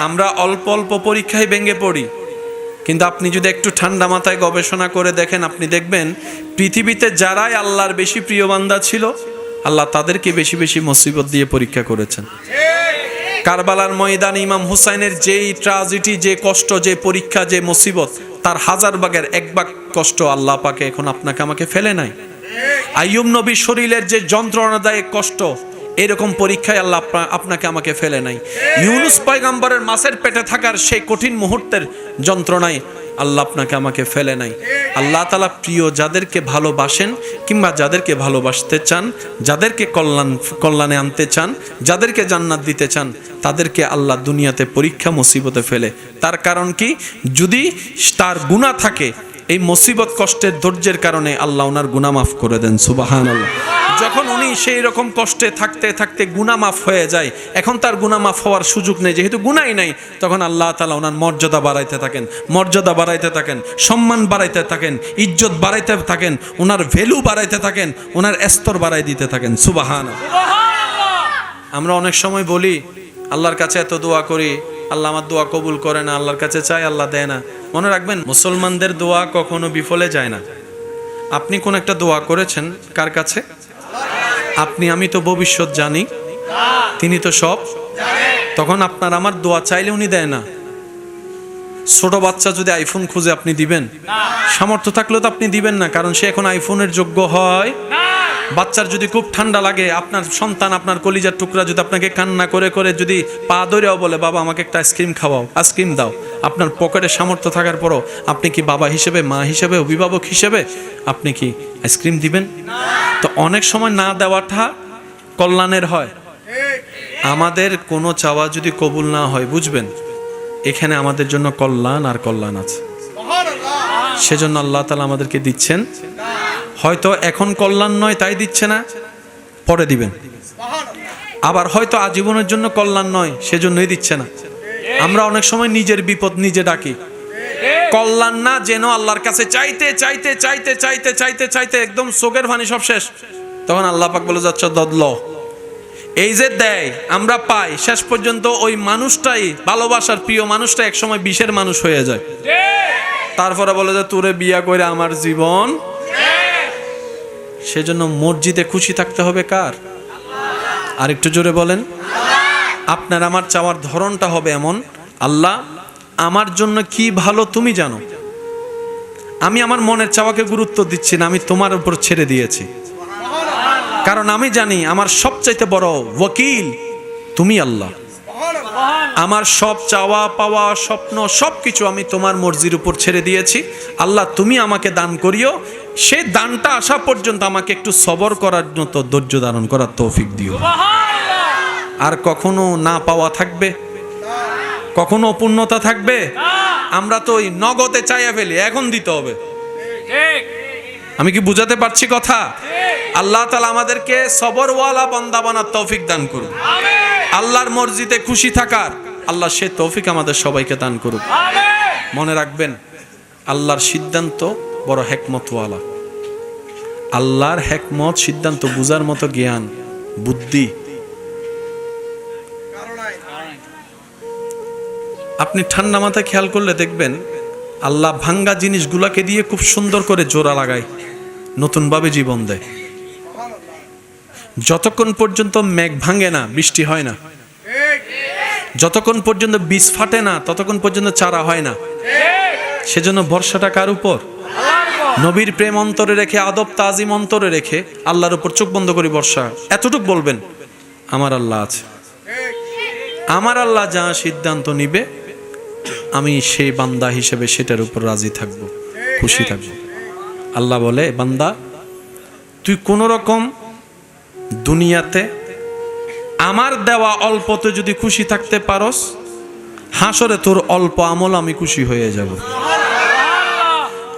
আমরা অল্প অল্প পরীক্ষায় ভেঙে পড়ি, কিন্তু আপনি যদি একটু ঠান্ডা মাথায় গবেষণা করে দেখেন, আপনি দেখবেন পৃথিবীতে যারাই আল্লাহর বেশি প্রিয় বান্দা ছিল, আল্লাহ তাদেরকে বেশি বেশি মুসিবত দিয়ে পরীক্ষা করেছেন। কারবালার ময়দানে ইমাম হুসাইনের যেই ট্র্যাজেডি, যে কষ্ট, যে পরীক্ষা, যে মুসিবত, তার 1000 ভাগের 1 ভাগ কষ্ট আল্লাহ পাকে এখন আপনাকে আমাকে ফেলে নাই। আইয়ুব নবীর শরীরের যে যন্ত্রণাদায়ক কষ্ট, এরকম পরীক্ষায় আল্লাহ আপনাকে আমাকে ফেলে নাই। ইউনুস পয়গম্বরের মাছের পেটে থাকার সেই কঠিন মুহূর্তের যন্ত্রণায় আল্লাহ আপনাকে আমাকে ফেলে নাই। আল্লাহ তাআলা প্রিয় যাদেরকে ভালোবাসেন কিংবা যাদেরকে ভালোবাসতে চান, যাদেরকে কল্যাণে আনতে চান, যাদেরকে জান্নাত দিতে চান, তাদেরকে আল্লাহ দুনিয়াতে পরীক্ষা মুসিবতে ফেলে। তার কারণ কি? যদি তার গুনাহ থাকে, এই মুসিবত কষ্টের ধৈর্যের কারণে আল্লাহ ওনার গুনাহ মাফ করে দেন। সুবহানাল্লাহ। যখন উনি সেই রকম কষ্টে থাকতে থাকতে গুনাহ মাফ হয়ে যায়, এখন তার গুনাহ মাফ হওয়ার সুযোগ নেই, যেহেতু গুনাহই নাই, তখন আল্লাহ তাআলা ওনার মর্যাদা বাড়াইতে থাকেন, মর্যাদা বাড়াইতে থাকেন, সম্মান বাড়াইতে থাকেন, ইজ্জত বাড়াইতে থাকেন, ওনার ভ্যালু বাড়াইতে থাকেন, ওনার স্তর বাড়াই দিতে থাকেন। সুবহানাল্লাহ। আমরা অনেক সময় বলি আল্লাহর কাছে এত দোয়া করি, আল্লাহ আমার দোয়া কবুল করে না, আল্লাহর কাছে চাই আল্লাহ দেয় না। মনে রাখবেন, মুসলমানদের দোয়া কখনো বিফলে যায় না। আপনি কোন একটা দোয়া করেছেন কার কাছে? আপনি আমি তো ভবিষ্যৎ জানি, তিনি তো সব। তখন আপনার আমার দোয়া চাইলে উনি দেয় না। ছোট বাচ্চা যদি আইফোন খুঁজে আপনি দিবেন? সামর্থ্য থাকলেও তো আপনি দিবেন না, কারণ সে এখন আইফোনের যোগ্য হয়। বাচ্চার যদি খুব ঠান্ডা লাগে, আপনার সন্তান, আপনার কলিজার টুকরা যদি আপনাকে কান্না করে করে যদি পা ধরেও বলে, বাবা আমাকে একটা আইসক্রিম খাওয়াও, আইসক্রিম দাও, আপনার পকেটে সামর্থ্য থাকার পরও আপনি কি বাবা হিসেবে, মা হিসেবে, অভিভাবক হিসেবে আপনি কি আইসক্রিম দিবেন? তো অনেক সময় না দেওয়াটা কল্যাণের হয়। আমাদের কোনো চাওয়া যদি কবুল না হয়, বুঝবেন এখানে আমাদের জন্য কল্যাণ আর কল্যাণ আছে। সেজন্য আল্লাহ তাআলা আমাদেরকে দিচ্ছেন। হয়তো এখন কল্যাণ নয় তাই দিচ্ছে না, পরে দিবেন। আবার হয়তো আজীবনের জন্য কল্যাণ নয়, সেজন্যই দিচ্ছে না। আমরা অনেক সময় নিজের বিপদ নিজে ডাকি, কল্যাণ না যেন আল্লাহর কাছে চাইতে চাইতে চাইতে চাইতে চাইতে চাইতে একদম চোখের পানি সব শেষ, তখন আল্লাহ পাক বলে যাচ্ছে দদল। এই যে দেয় আমরা পাই, শেষ পর্যন্ত ওই মানুষটাই, ভালোবাসার প্রিয় মানুষটা একসময় বিষের মানুষ হয়ে যায়। তারপরে বলে যে তোরে বিয়া করে আমার জীবন। সেজন্য মসজিদে খুশি থাকতে হবে কার? আর একটু জোরে বলেন। আপনার আমার চাওয়ার ধরনটা হবে এমন, আল্লাহ আমার জন্য কি ভালো তুমি জানো, আমি আমার মনের চাওয়াকে গুরুত্ব দিচ্ছি না, আমি তোমার উপর ছেড়ে দিয়েছি। কারণ আমি জানি আমার সবচাইতে বড় ওয়াকিল তুমি আল্লাহ। আমার সব চাওয়া পাওয়া, স্বপ্ন, সবকিছু আমি তোমার মর্জির উপর ছেড়ে দিয়েছি। আল্লাহ তুমি আমাকে দান করিও, সেই দানটা আসা পর্যন্ত আমাকে একটু সবর করার মতো ধৈর্য ধারণ করার তৌফিক দিও। আর কখনো না পাওয়া থাকবে, কখনো অপূর্ণতা থাকবে। আমরা তো ওই নগদে চাইয়া ফেলি, এখন দিতে হবে। আমি কি বুঝাতে পারছি কথা? আল্লাহ তাআলা আমাদেরকে সবরওয়ালা বান্দা বানার তৌফিক দান করুন। আল্লাহর মর্জিতে খুশি থাকার আল্লাহ সে তৌফিক আমাদের সবাইকে দান করুন। মনে রাখবেন, আল্লাহর সিদ্ধান্ত বড় হিকমতওয়ালা। আল্লাহর হিকমত, সিদ্ধান্ত বুঝার মতো জ্ঞান, বুদ্ধি আপনি ঠান্ডা মাথায় খেয়াল করলে দেখবেন, আল্লাহ ভাঙ্গা জিনিসগুলাকে দিয়ে খুব সুন্দর করে জোড়া লাগায়, নতুন ভাবে জীবন দেয়। যতক্ষণ পর্যন্ত মেঘ ভাঙে না, বৃষ্টি হয় না। যতক্ষণ পর্যন্ত বীজ ফাটে না, ততক্ষণ পর্যন্ত চারা হয় না। সেজন্য ভরসাটা কার উপর? নবীর প্রেম অন্তরে রেখে, আদব তাজিম অন্তরে রেখে আল্লাহর উপর চোখ বন্ধ করে বর্ষা। এতটুক বলবেন, আমার আল্লাহ আছে, আমার আল্লাহ যা সিদ্ধান্ত নিবে আমি সেই বান্দা হিসেবে সেটার উপর রাজি থাকব, খুশি থাকব। আল্লাহ বলে, বান্দা তুই কোন রকম দুনিয়াতে আমার দেওয়া অল্পতে যদি খুশি থাকতে পারস, হাসরে তোর অল্প আমল আমি খুশি হয়ে যাব।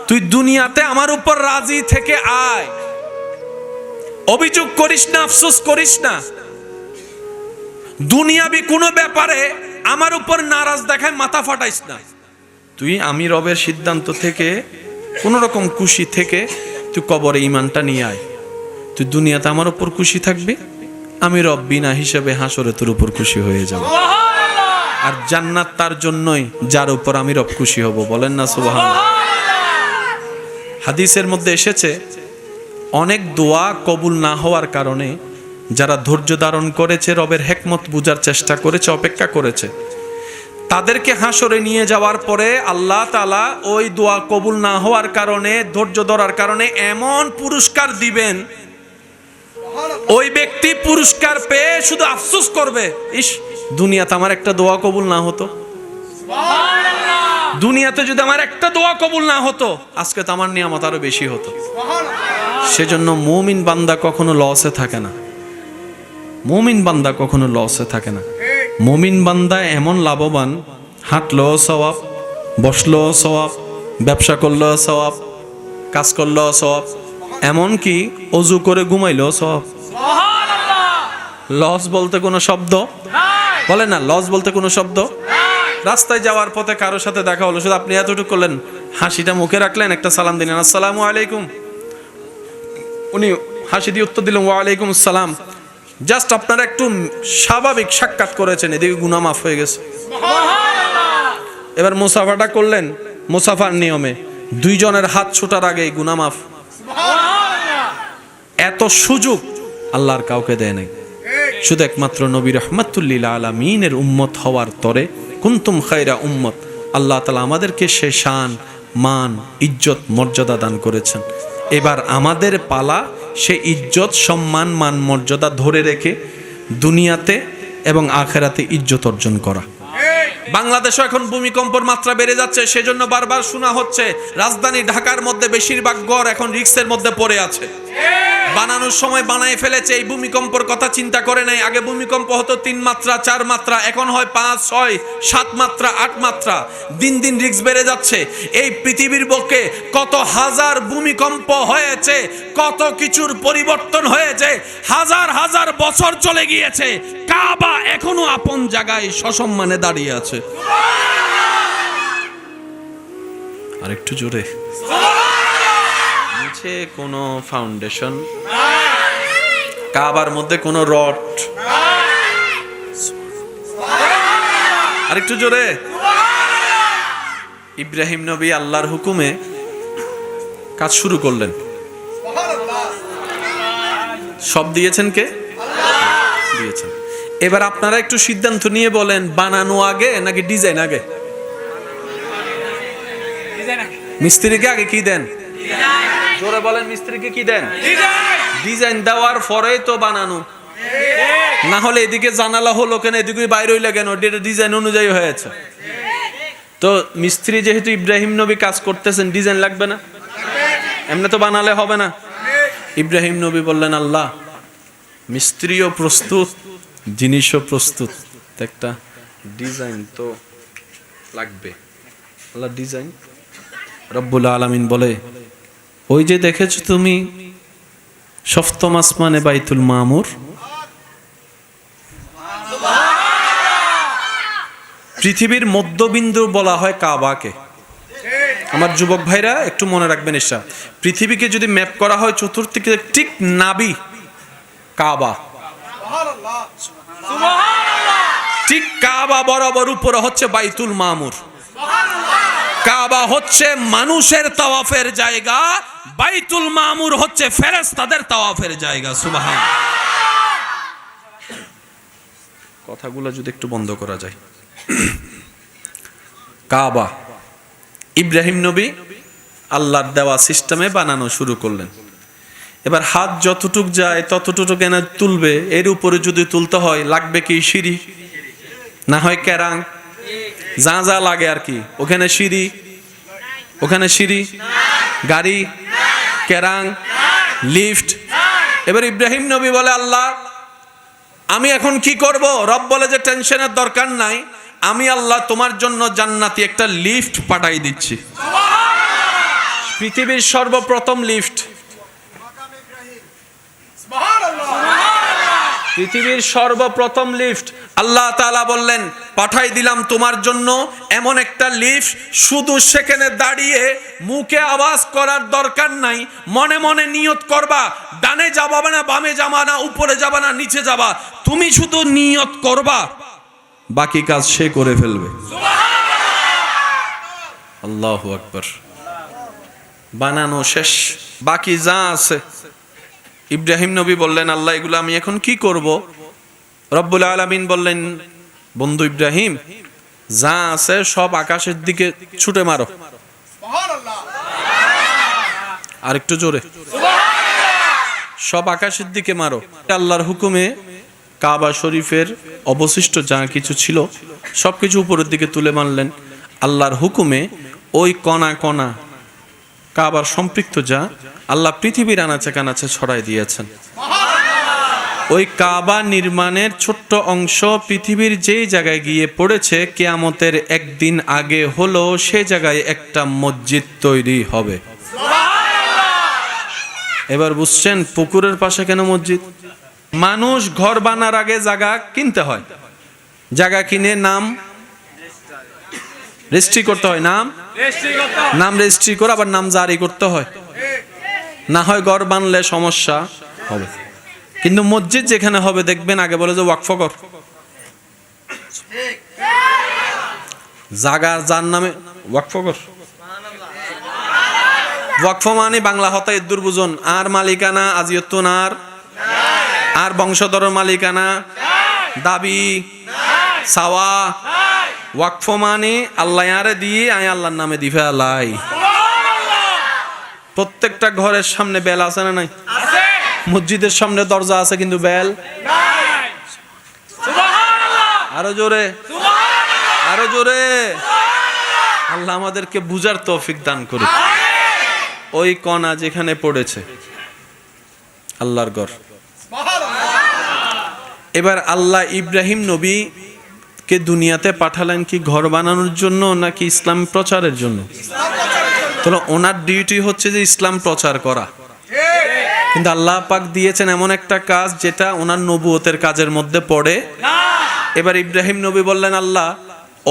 তুই দুনিয়াতে আমার উপর রাজি থেকে আয়, অভিযোগ করিস না, আফসোস করিস না। দুনিয়াবি কোনো ব্যাপারে আমার উপর নারাজ দেখায় মাথা ফাটাইস না। তুই আমি রবের সিদ্ধান্ত থেকে কোন রকম খুশি থেকে তুই কবরে ঈমানটা নিয়ে আয়। তুই দুনিয়াতে আমার উপর খুশি থাকবি, আমি রব বিনা হিসাবে হাসরে তোর উপর খুশি হয়ে যাব। আর জান্নাত তার জন্যই যার উপর আমি রব খুশি হব। বলেন না সুবহানাল্লাহ। হাদিসের মধ্যে এসেছে অনেক দোয়া কবুল না হওয়ার কারণে যারা ধৈর্য ধারণ করেছে, রবের হিকমত বুঝার চেষ্টা করেছে, অপেক্ষা করেছে, তাদেরকে হাসরে নিয়ে যাওয়ার পরে আল্লাহ তাআলা ওই দোয়া কবুল না হওয়ার কারণে, ধৈর্য ধরার কারণে এমন পুরস্কার দিবেন, ওই ব্যক্তি পুরস্কার পেয়ে শুধু আফসোস করবে, ইস দুনিয়াতে আমার একটা দোয়া কবুল না হতো, দুনিয়াতে যদি আমার একটা দোয়া কবুল না হতো, আজকে তো আমার নিয়ামত আরো বেশি হতো। সেজন্য মুমিন বান্দা কখনো লসে থাকে না, মুমিন বান্দা কখনো লসে থাকে না। মুমিন বান্দা এমন লাভবান, হাঁটলো সওয়াব, বসলো সওয়াব, ব্যবসা করলো সওয়াব, কাজ করলো সওয়াব, এমনকি অজু করে ঘুমাইলো সওয়াব। লস বলতে কোনো শব্দ বলে না, লস বলতে কোনো শব্দ। রাস্তায় যাওয়ার পথে কারোর সাথে দেখা হলো, শুধু আপনি এতটুকু করলেন, হাসিটা মুখে রাখলেন, একটা সালাম দিলেন, আসসালামু আলাইকুম, উনি হাসি দিয়ে উত্তর দিলেন ওয়ালাইকুম আসসালাম, জাস্ট আপনারা একটু স্বাভাবিক সাক্ষাৎ করেছেন, এদিকে গুনাহ মাফ হয়ে গেছে। এবার মুসাফাটা করলেন মুসাফার নিয়মে, দুইজনের হাত ছোটার আগেই গুনাহ মাফ। এত সুযোগ আল্লাহর কাউকে দেয় নাই, শুধু একমাত্র নবী রাহমাতুল লিল আলামিনের উম্মত হওয়ার তরে কুনতুম খায়রা উম্মত, আল্লাহ তাআলা আমাদেরকে সে শান, মান, ইজ্জত, মর্যাদা দান করেছেন। এবার আমাদের পালা সে ইজ্জত, সম্মান, মান, মর্যাদা ধরে রেখে দুনিয়াতে এবং আখেরাতে ইজ্জত অর্জন করা। বাংলাদেশে এখন ভূমিকম্পের মাত্রা বেড়ে যাচ্ছে, সেজন্য বারবার শোনা হচ্ছে রাজধানী ঢাকার মধ্যে বেশিরভাগ ঘর এখন রিস্কের মধ্যে পড়ে আছে। বানানোর সময় বানায় ফেলেছে, এই ভূমিকম্পের কথা চিন্তা করে নাই। আগে ভূমিকম্প হতো 3 মাত্রা 4 মাত্রা, এখন হয় 5, 6, 7 মাত্রা, 8 মাত্রা। দিন দিন রিস্ক বেড়ে যাচ্ছে। এই পৃথিবীর বুকে কত হাজার ভূমিকম্প হয়েছে, কত কিছুর পরিবর্তন হয়েছে, হাজার হাজার বছর চলে গিয়েছে, কাবা এখনো আপন জায়গায় সসম্মানে দাঁড়িয়ে আছে। আরেকটু জোরে, নিচে কোনো ফাউন্ডেশন, কাবার মধ্যে কোনো রড, আরেকটু জোরে। ইব্রাহিম নবী আল্লাহর হুকুমে কাজ শুরু করলেন। সব দিয়েছেন কে? দিয়েছেন। এবার আপনারা একটু সিদ্ধান্ত নিয়ে বলেন, বানানো আগে নাকি ডিজাইন আগে? মিস্ত্রিকে আগে কি দেন? জোরে বলেন, মিস্ত্রিকে কি দেন? ডিজাইন দেওয়ার পরেই তো বানানো। না হলে এদিকে জানালা হলো কেন, এদিকে বাইরে হইলে কেন, এটা ডিজাইন অনুযায়ী হয়েছে। তো মিস্ত্রি যেহেতু ইব্রাহিম নবী কাজ করতেছেন, ডিজাইন লাগবে না? এমনি তো বানালে হবে না। ইব্রাহিম নবী বললেন, আল্লাহ মিস্ত্রিও প্রস্তুত, জিনিসও প্রস্তুত, একটা ডিজাইন তো লাগবে। আল্লাহ ডিজাইন। রব্বুল আলামিন বলে, ওই যে দেখেছো তুমি সপ্তম আসমানে বাইতুল মামুর, পৃথিবীর মধ্যবিন্দু বলা হয় কাবাকে। আমার যুবক ভাইরা একটু মনে রাখবেন, এসব পৃথিবীকে যদি ম্যাপ করা হয় চতুর্দিকে ঠিক নাবি কাবা, ঠিক কাবা বরাবর উপরে হচ্ছে বাইতুল মামুর। কাবা হচ্ছে মানুষের তাওয়াফের জায়গা, বাইতুল মামুর হচ্ছে ফেরেশতাদের তাওয়াফের জায়গা। সুবহানাল্লাহ। কথাগুলো যদি একটু বন্ধ করা যায়। কাবা ইব্রাহিম নবী আল্লাহর দেওয়া সিস্টেমে বানানো শুরু করলেন। এবার হাত যতটুক যায় ততটুকু কেন তুলবে, এর উপরে যদি তুলতে হয় লাগবে কি সিঁড়ি, না হয় কেরাং, যা যা লাগে আর কি। ওখানে সিঁড়ি, ওখানে সিঁড়ি, গাড়ি, কেরাং, লিফট। এবার ইব্রাহিম নবী বলে, আল্লাহ আমি এখন কি করব? রব বলে যে টেনশনের দরকার নাই, আমি আল্লাহ তোমার জন্য জান্নাতি একটা লিফট পাঠাই দিচ্ছি। পৃথিবীর সর্বপ্রথম লিফট, পৃথিবীর সর্বপ্রথম লিফট আল্লাহ তাআলা বললেন পাঠাই দিলাম তোমার জন্য এমন একটা লিফট, শুধু সেখানে দাঁড়িয়ে মুখে আওয়াজ করার দরকার নাই, মনে মনে নিয়ত করবা, ডানে যাবা না, বামে যাবা না, উপরে যাবা না, নিচে যাবা, তুমি শুধু নিয়ত করবা বাকি কাজ সে করে ফেলবে। আল্লাহু আকবার। বানানো শেষ, বাকি যা আছে। ইব্রাহিম নবী বললেন, আল্লাহ এগুলো আমি এখন কি করব? রব্বুল আলামিন বললেন, বন্ধু ইব্রাহিম, যা আছে সব আকাশের দিকে ছুটে মারো। আর একটু জোরে, সব আকাশের দিকে মারো। আল্লাহর হুকুমে কাবা শরীফের অবশিষ্ট যা কিছু ছিল সবকিছু উপরের দিকে তুলে মারলেন। আল্লাহর হুকুমে ওই কণা কণা কাবার সম্পৃক্ত যা আল্লাহ পৃথিবীর আনাচে কানাচে ছড়াই দিয়েছেন। ওই কাবা নির্মাণের ছোট্ট অংশ পৃথিবীর যেই জায়গায় গিয়ে পড়েছে, কিয়ামতের একদিন আগে হলো সে জায়গায় একটা মসজিদ তৈরি হবে। এবার বুঝছেন পুকুরের পাশে কেন মসজিদ? মানুষ ঘর বানার আগে জায়গা কিনতে হয়, জায়গা কিনে নাম রেজিস্ট্রি করতে হয়, নাম রেজিস্ট্রি করে আবার নাম জারি করতে হয়, না হয় ঘর বানলে সমস্যা হবে। কিন্তু মসজিদ যেখানে হবে দেখবেন আগে বলে যে ওয়াকফ কর, জাগার যার নামে ওয়াকফ কর। ওয়াকফ মানে বাংলা হতায় দুর্বুজন, আর মালিকানা আজিয়তুন আর বংশধরের মালিকানা দাবি সাওয়া। ওয়াকফ মানে আল্লাহ আরে দিয়ে আয় আল্লাহর নামে দিফে আল্লাহ। প্রত্যেকটা ঘরের সামনে বেল আছে না নাই? মসজিদের সামনে দরজা আছে কিন্তু বেল নাই। আরো জোরে, আরো জোরে। আল্লাহ আমাদেরকে বুঝার তৌফিক দান করুন। ওই কণা যেখানে পড়েছে আল্লাহর ঘর। এবার আল্লাহ ইব্রাহিম নবী কে দুনিয়াতে পাঠালেন কি ঘর বানানোর জন্য নাকি ইসলাম প্রচারের জন্য? তাহলে ওনার ডিউটি হচ্ছে যে ইসলাম প্রচার করা, কিন্তু আল্লাহ পাক দিয়েছেন এমন একটা কাজ যেটা ওনার নবুয়তের কাজের মধ্যে পড়ে। এবার ইব্রাহিম নবী বললেন, আল্লাহ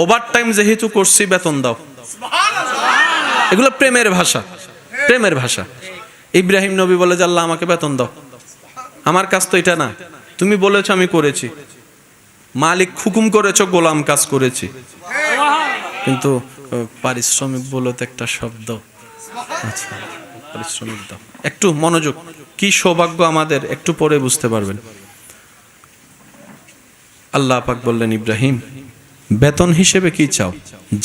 ওভার টাইম যেহেতু করছি বেতন দাও। এগুলো প্রেমের ভাষা, প্রেমের ভাষা। ইব্রাহিম নবী বলে যে আল্লাহ আমাকে বেতন দাও, আমার কাজ তো এটা না, তুমি বলেছো আমি করেছি, মালিক হুকুম করেছো গোলাম কাজ করেছি, কিন্তু পারিশ্রমিক বলে তো একটা শব্দ। আচ্ছা পারিশ্রমিক দাও। একটু মনোযোগ, কি সৌভাগ্য আমাদের, একটু পরে বুঝতে পারবেন। আল্লাহ পাক বললেন, ইব্রাহিম বেতন হিসেবে কি চাও?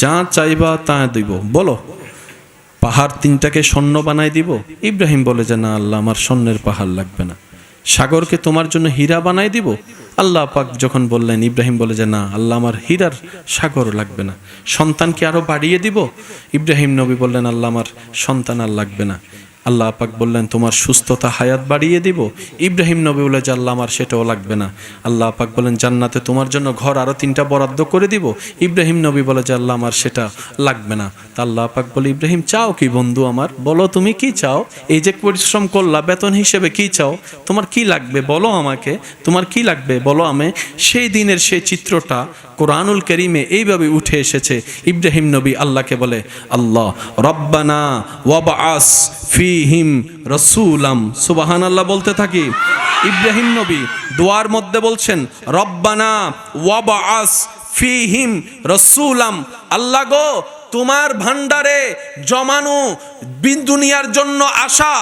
যা চাইবা তা দিব, বলো। পাহাড় 3টাকে স্বর্ণ বানাই দিব? ইব্রাহিম বলে যে না আল্লাহ, আমার স্বর্ণের পাহাড় লাগবে না। সাগরকে তোমার জন্য হীরা বানাই দিব? আল্লাহ পাক যখন বললেন, ইব্রাহিম বলে যে না আল্লাহ, আমার হীরার সাগর লাগবে না। সন্তানকে আরো বাড়িয়ে দিব? ইব্রাহিম নবী বললেন, আল্লাহ আমার সন্তান আর লাগবে না। আল্লাহ পাক বললেন, তোমার সুস্থতা হায়াত বাড়িয়ে দিব? ইব্রাহিম নবী বলে যে আল্লাহ আমার সেটাও লাগবে না। আল্লাহ পাক বলেন, জান্নাতে তোমার জন্য ঘর আরো 3টা বরাদ্দ করে দিব? ইব্রাহিম নবী বলে যে আল্লাহ আমার সেটা লাগবে না। তা আল্লাহ পাক বলে, ইব্রাহিম চাও কি বন্ধু আমার, বলো তুমি কি চাও? এই যে পরিশ্রম করলা বেতন হিসেবে কি চাও? তোমার কি লাগবে বলো আমাকে, তোমার কি লাগবে বলো। আমি সেই দিনের সেই চিত্রটা কোরআনুল কারীমে এইভাবে উঠে এসেছে। ইব্রাহিম নবী আল্লাহকে বলে, আল্লাহ রব্বানা ওয়াবআস ফিহিম রাসূলাম, সুবহানাল্লাহ বলতে থাকি। ইব্রাহিম নবী দোয়ার মধ্যে বলছেন, রব্বানা ওয়াবআস ফিহিম রাসূলাম, আল্লাহ গো তোমার ভান্ডারে জমানো দুনিয়ার জন্য আসা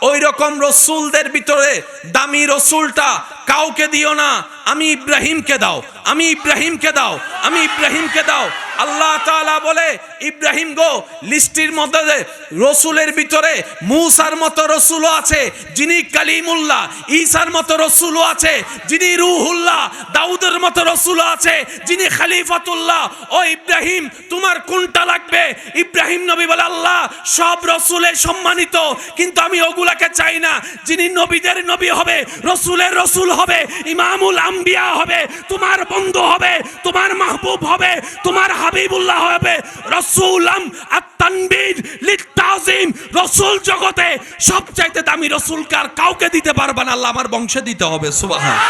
ওই রকম রসুলদের ভিতরে দামি রসুলটা কাউকে দিও না, আমি ইব্রাহিমকে দাও, আমি ইব্রাহিমকে দাও, আমি ইব্রাহিমকে দাও। আল্লাহ তাআলা বলে, ইব্রাহিম গো লিস্টির মধ্যে রসুলের ভিতরে মূসার মতো রসুলও আছে যিনি কালিমুল্লাহ, ঈসার মতো রসুলও আছে যিনি রূহুল্লাহ, দাউদের মতো রসুলও আছে যিনি খলিফাতুল্লাহ। ও ইব্রাহিম তোমার কোনটা লাগবে? ইব্রাহিম নবী বলে, আল্লাহ সব রসুলের সম্মানিত, কিন্তু আমি ওগুলাকে চাই না। যিনি নবীদের নবী হবে, রসুলের রসুল হবে, ইমামুল আম্বিয়া হবে, তোমার বন্ধু হবে, তোমার মাহবুব হবে, তোমার হাবিবুল্লাহ হবে। রাসূলাম আত-তানবীর লিত-তাযীম, রাসূল জগতে সবচাইতে দামি রাসূলকে আর কাউকে দিতে পারবে না, আল্লাহ আমার বংশে দিতে হবে। সুবহানাল্লাহ।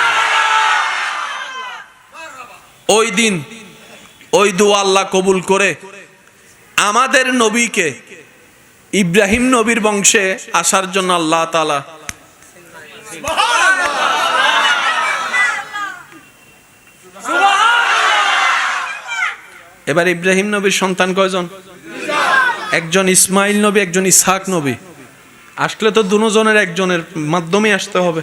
ওই দিন ওই দোয়া আল্লাহ কবুল করে আমাদের নবীকে ইব্রাহিম নবীর বংশে আসার জন্য আল্লাহ তাআলা এবার ইব্রাহিম নবীর সন্তান কয়জন? একজন ইসমাইল নবী, একজন ইসহাক নবী। আসলে তো দুজনের একজনের মাধ্যমে আসতে হবে।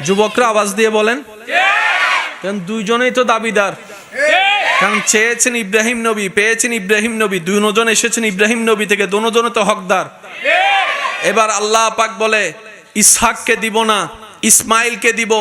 যুবকরা আওয়াজ দিয়ে বলেন, কারণ দুইজনেই তো দাবিদার। কারণ চেয়েছেন ইব্রাহিম নবী, পেয়েছেন ইব্রাহিম নবী, দুজন এসেছেন ইব্রাহিম নবী থেকে, দুজনে তো হকদার। এবার আল্লাহ পাক বলে ইসহাককে দিব না, ইসমাইলকে দিব।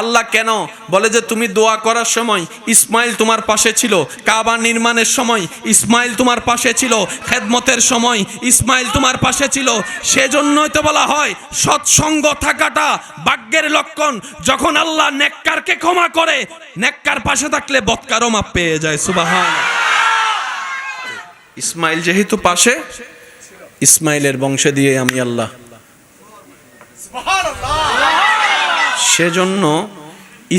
আল্লাহ কেন? বলে যে তুমি দোয়া করার সময় ইসমাইল তোমার পাশে ছিল, কাবা নির্মাণের সময় ইসমাইল তোমার পাশে ছিল, খেদমতের সময় ইসমাইল তোমার পাশে ছিল। সেজন্যই তো বলা হয় সৎসঙ্গ থাকাটা ভাগ্যের লক্ষণ। যখন আল্লাহ নেককারকে ক্ষমা করে, নেককার পাশে থাকলে বদকারও মাপ পেয়ে যায়। সুবহানাল্লাহ। ইসমাইল যেহেতু পাশে, ইসমাইলের বংশে দিয়ে আমি আল্লাহ। সেজন্য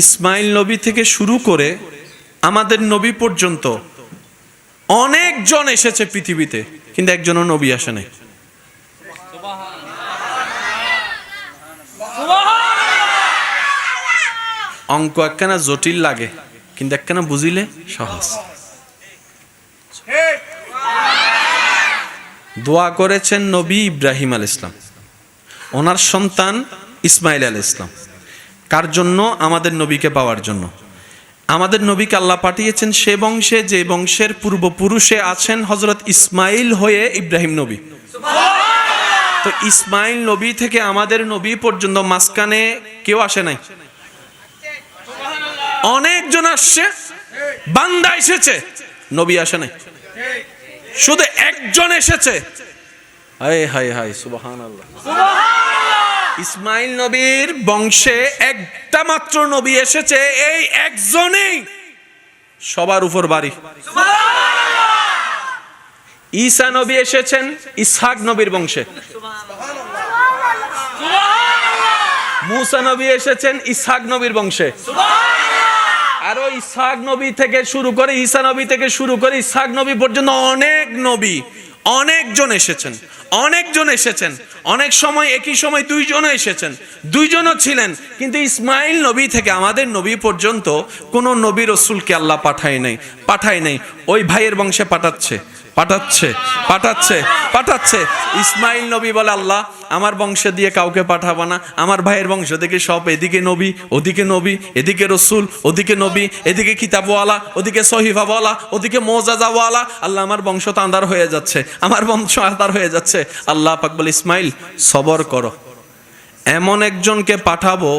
ইসমাইল নবী থেকে শুরু করে আমাদের নবী পর্যন্ত অনেকজন এসেছে পৃথিবীতে, কিন্তু একজনও নবী আসে নাই। অঙ্ক একখানা জটিল লাগে, কিন্তু একখানা বুঝিলে সহজ। দোয়া করেছেন নবী ইব্রাহিম আলাইহিস সালাম, ওনার সন্তান ইসমাইল আলাইহিস সালাম। কার জন্য? আমাদের নবীকে পাওয়ার জন্য। আমাদের নবীকে আল্লাহ পাঠিয়েছেন সে বংশে যে বংশের পূর্বপুরুষে আছেন হযরত ইসমাইল হয়ে ইব্রাহিম নবী। তো ইসমাইল নবী থেকে আমাদের নবী পর্যন্ত মাঝখানে কেউ আসে নাই, অনেকজন আসছে। বান্দা এসেছে, নবী আসে নাই। শুধু একজন এসেছে। হায় হায় হায়, সুবহানাল্লাহ। ইসমাইল নবীর বংশে একটা মাত্র নবী এসেছে, এই একজনেই সবার উপর বাড়ি। ঈসা নবী এসেছেন ইসহাক নবীর বংশে। মুসা নবী এসেছেন ইসহাক নবীর বংশে। আরো ইসহাক নবী থেকে শুরু করে, ঈসা নবী থেকে শুরু করে ইসহাক নবী পর্যন্ত অনেক নবী, অনেকজন এসেছেন, অনেকজন এসেছেন। অনেক সময় একই সময় দুইজনও এসেছেন, দুইজনও ছিলেন। কিন্তু ইসমাইল নবী থেকে আমাদের নবী পর্যন্ত কোনো নবী রসুলকে আল্লাহ পাঠায় নাই। ওই ভাইয়ের বংশে পাঠাচ্ছে। ইসমাইল নবী বলে আল্লাহ আমার বংশ দিয়ে কাউকে পাঠাবো না, আমার ভাইয়ের বংশ থেকে সব, এদিকে নবী ওদিকে নবী, এদিকে রসুল ওদিকে নবী, এদিকে কিতাবওয়ালা ওদিকে সহিফাওয়ালা, ওদিকে মোজাজাওয়ালা। আল্লাহ আমার বংশ তো আন্ধার হয়ে যাচ্ছে, আমার বংশ আন্ধার হয়ে যাচ্ছে। আল্লাহ পাক বলে ইসমাইল সবর করো, এমন একজনকে পাঠাবো।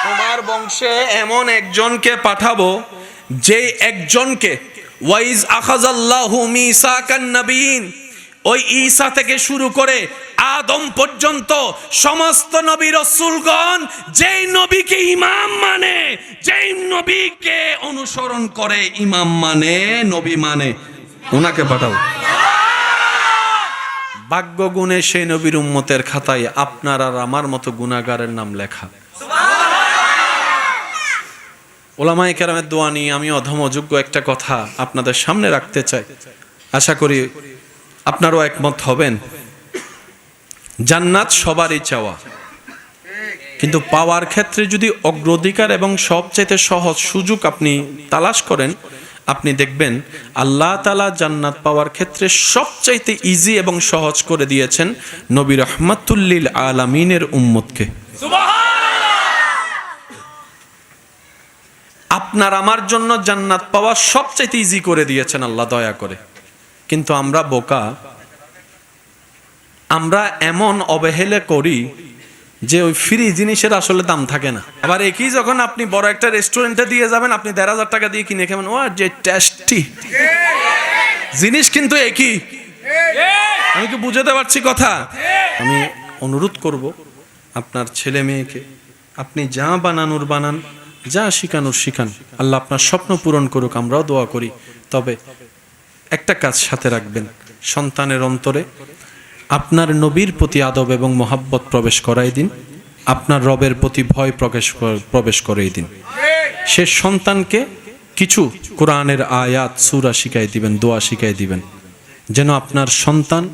তোমার বংশে এমন একজনকে পাঠাবো, যে একজনকে ওয়াইজ আখাযাল্লাহু মিসাকান নবিয়্যিন, ওই ঈসা থেকে শুরু করে আদম পর্যন্ত সমস্ত নবী রাসূলগণ যেই নবীকে ইমাম মানে, যেই নবীকে অনুসরণ করে, ইমাম মানে, নবী মানে, ওনাকে পাঠাবো। ভাগ্য গুণে সেই নবীর উম্মতের খাতায় আপনার আর আমার মতো গুনাহগারের নাম লেখা। ওলামায়ে কেরামের দোয়া নিয়ে আমি অধম অযোগ্য একটা কথা আপনাদের সামনে রাখতে চাই। আশা করি আপনারাও একমত হবেন। জান্নাত সবারই চাওয়া, কিন্তু পাওয়ার ক্ষেত্রে যদি অগ্রাধিকার এবং সবচাইতে সহজ সুযোগ আপনি তালাশ করেন, আপনি দেখবেন আল্লাহ তাআলা জান্নাত পাওয়ার ক্ষেত্রে সবচাইতে ইজি এবং সহজ করে দিয়েছেন নবী রাহমাতুল লিল আলামিনের উম্মতকে। আপনার আমার জন্য জান্নাত পাওয়া সবচাইতে ইজি করে দিয়েছেন আল্লাহ দয়া করে। কিন্তু আমরা বোকা, আমরা এমন অবহেলা করি যে ওই ফ্রি জিনিসের আসলে দাম থাকে না। আবার একই যখন আপনি বড় একটা রেস্টুরেন্টে দিয়ে যাবেন, আপনি ১,৫০০ টাকা দিয়ে কিনে খাবেন, ও যে টেস্টি জিনিস কিন্তু একই। আমি কি বুঝাতে পারছি কথা? আমি অনুরোধ করব আপনার ছেলে মেয়েকে, আপনি যা বানানোর বানান, যা শিখানোর শিখান, আল্লাহ আপনার স্বপ্ন পূরণ করুক, আমরাও দোয়া করি। তবে একটা কাজ সাথে রাখবেন, সন্তানের অন্তরে আপনার নবীর প্রতি আদব এবং মহাব্বত প্রবেশ করাই দিন, আপনার রবের প্রতি ভয় প্রবেশ করাই দিন। সে সন্তানকে কিছু কোরআনের আয়াত সূরা শিখাই দিবেন, দোয়া শিখাই দিবেন, যেন আপনার সন্তান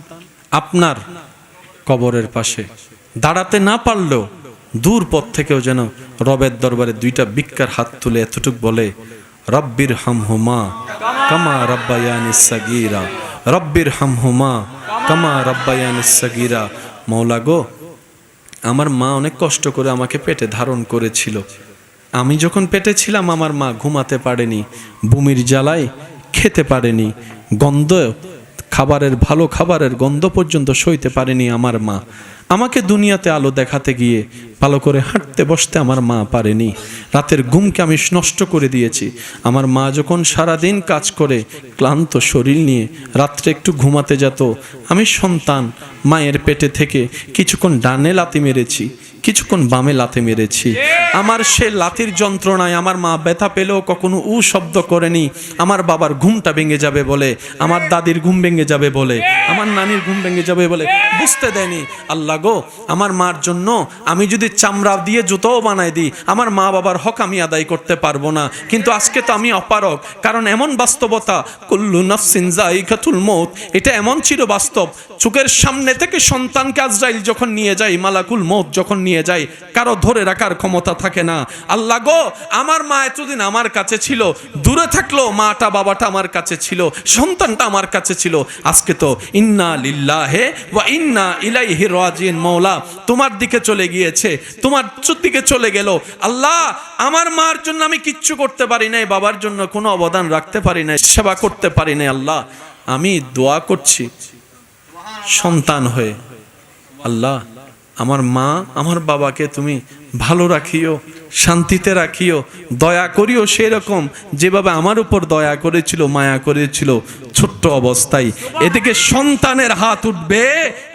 আপনার কবরের পাশে দাঁড়াতে না পারলেও দূর পথ থেকেও যেন রবের দরবারে দুইটা ভিক্ষার হাত তুলে এতটুক বলে, রব্বির হামহুমা কামা রব্বায়ানিস সাগীরা, রব্বির হামহুমা কামা রব্বায়ানিস সাগীরা। মওলা গো, আমার মা অনেক কষ্ট করে আমাকে পেটে ধারণ করেছিল। আমি যখন পেটে ছিলাম আমার মা ঘুমাতে পারেনি, বমির জ্বালায় খেতে পারেনি, ভালো খাবারের গন্ধ পর্যন্ত সইতে পারেনি আমার মা। আমাকে দুনিয়াতে আলো দেখাতে গিয়ে ভালো করে হাঁটতে বসতে আমার মা পারেনি। রাতের ঘুমকে আমি নষ্ট করে দিয়েছি। আমার মা যখন সারাদিন কাজ করে ক্লান্ত শরীর নিয়ে রাত্রে একটু ঘুমাতে যেত, আমি সন্তান মায়ের পেটে থেকে কিছুক্ষণ ডানে লাথি মেরেছি, কিছুক্ষণ বামে লাথি মেরেছি। আমার সে লাথির যন্ত্রণায় আমার মা ব্যথা পেলেও কখনো শব্দ করেনি। আমার বাবার ঘুমটা ভেঙে যাবে বলে, আমার দাদির ঘুম ভেঙে যাবে বলে, আমার নানির ঘুম ভেঙে যাবে বলে বুঝতে দেয়নি। আল্লাহ গো, আমার মার জন্য আমি যদি চামড়া দিয়ে জুতোও বানাই দিই, আমার মা বাবার হক আমি আদায় করতে পারবো না। কিন্তু আজকে তো আমি অপারগ, কারণ এমন বাস্তবতা, কুল্লু নাফসিন যায়িকাতুল মউত, এটা এমন ছিল বাস্তব। চোখের সামনে থেকে সন্তানকে আজরাইল যখন নিয়ে যায়, মালাকুল মউত যখন নিয়ে যায়, কারো ধরে রাখার ক্ষমতা থাকে না। আল্লাহ গো, আমার মা এতদিন আমার কাছে ছিল, দূরে থাকলো মাটা বাবাটা আমার কাছে ছিল, সন্তানটা আমার কাছে ছিল। আজকে তো ইন্না লিল্লাহি ওয়া ইন্না ইলাইহি রাজিউন। মওলা তোমার দিকে চলে গিয়েছে, তোমার দিকে চলে গেল। আল্লাহ, আমার মার জন্য আমি কিচ্ছু করতে পারি নাই, বাবার জন্য কোনো অবদান রাখতে পারি নাই, সেবা করতে পারি নাই। আল্লাহ, আমি দোয়া করছি সন্তান হয়ে, আল্লাহ আমার মা আমার বাবাকে তুমি ভালো রাখিও, শান্তিতে রাখিও, দয়া করিও সেরকম যেভাবে আমার উপর দয়া করেছিল, মায়া করেছিল ছোট্ট অবস্থায়। এদিকে সন্তানের হাত উঠবে,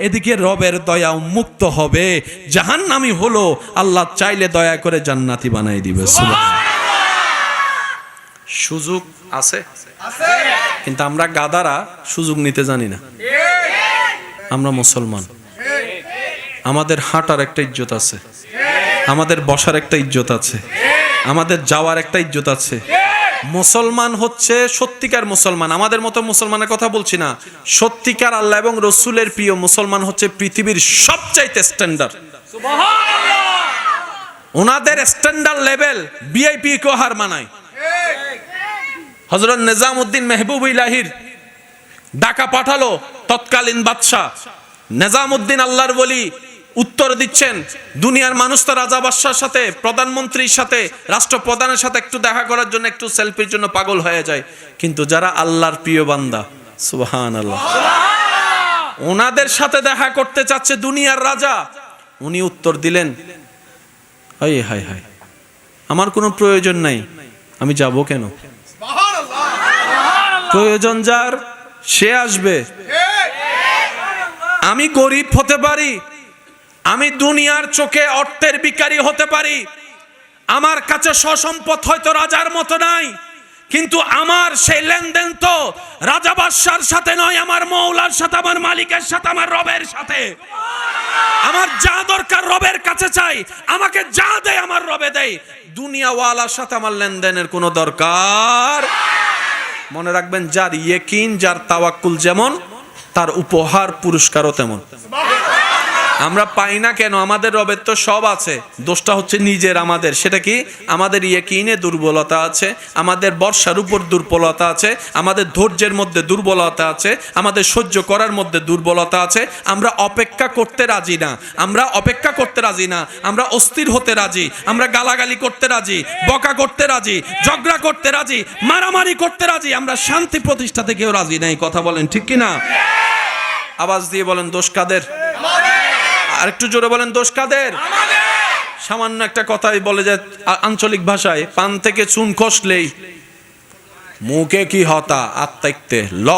এদিকে রবের দয়া উন্মুক্ত হবে, জাহান্নামী হলো আল্লাহ চাইলে দয়া করে জান্নাতি বানাই দিবে। সুযোগ আছে, কিন্তু আমরা গাদারা সুযোগ নিতে জানি না। আমরা মুসলমান, আমাদের হাঁটার একটা ইজ্জত আছে, আমাদের বসার একটা ইজ্জত আছে, আমাদের যাওয়ার একটা ইজ্জত আছে। মুসলমান হচ্ছে সত্যিকার মুসলমান, আমাদের মতো মুসলমানের কথা বলছি না, সত্যিকার আল্লাহ এবং রসুলের প্রিয় মুসলমান হচ্ছে পৃথিবীর সবচাইতে স্ট্যান্ডার্ড। ওনাদের স্ট্যান্ডার্ড লেভেল ভিআইপি কেও হার মানায়। হযরত নিজামউদ্দিন মেহবুব ইলাহির ঢাকা পাঠালো তৎকালীন বাদশাহ নিজামউদ্দিন, আল্লাহর ওলি, উত্তর দিচ্ছেন দুনিয়ার মানুষ তো রাজা বাদশার সাথে, প্রধানমন্ত্রীর সাথে, রাষ্ট্রপ্রধানের সাথে একটু দেখা করার জন্য, একটু সেলফির জন্য পাগল হয়ে যায়, কিন্তু যারা আল্লাহর প্রিয় বান্দা, সুবহানাল্লাহ, ওনাদের সাথে দেখা করতে চাচ্ছে দুনিয়ার রাজা। উনি উত্তর দিলেন, হায় হায় হায়, আমার কোনো প্রয়োজন নাই, আমি যাব কেন? প্রয়োজন যার সে আসবে। আমি গরিব হতে পারি, আমি দুনিয়ার চোখে অর্থের ভিখারি হতে পারি, আমার কাছে সসম্পদ হয়তো রাজার মতো নাই, কিন্তু আমার সেই লেনদেন তো রাজা বাদশার সাথে নয়, আমার মওলার সাথে, আমার মালিকের সাথে, আমার রবের সাথে। আমার যা দরকার রবের কাছে চাই, আমাকে যা দেয় আমার রবে দেয়। দুনিয়াওয়ালার সাথে আমার লেনদেনের কোনো দরকার। মনে রাখবেন, যার ইয়াকিন, যার তাওয়াক্কুল যেমন, তার উপহার পুরস্কারও তেমন। আমরা পাই না কেন? আমাদের রবের তো সব আছে, দোষটা হচ্ছে নিজের আমাদের। সেটা কি? আমাদের ইয়াকিনে দুর্বলতা আছে, আমাদের বর্ষার উপর দুর্বলতা আছে, আমাদের ধৈর্যের মধ্যে দুর্বলতা আছে, আমাদের সহ্য করার মধ্যে দুর্বলতা আছে। আমরা অপেক্ষা করতে রাজি না, আমরা অপেক্ষা করতে রাজি না, আমরা অস্থির হতে রাজি, আমরা গালাগালি করতে রাজি, বকা করতে রাজি, ঝগড়া করতে রাজি, মারামারি করতে রাজি, আমরা শান্তি প্রতিষ্ঠাতে কেউ রাজি নাই। কথা বলেন ঠিক কিনা? আওয়াজ দিয়ে বলেন, দোষ কাদের? আর একটু জোরে বলেন, দোষ কাদের? সামান্য একটা কথাই বলে যে আঞ্চলিক ভাষায়, পান থেকে চুন খসলেই মুখে কি হতা আত্মাইতে ল,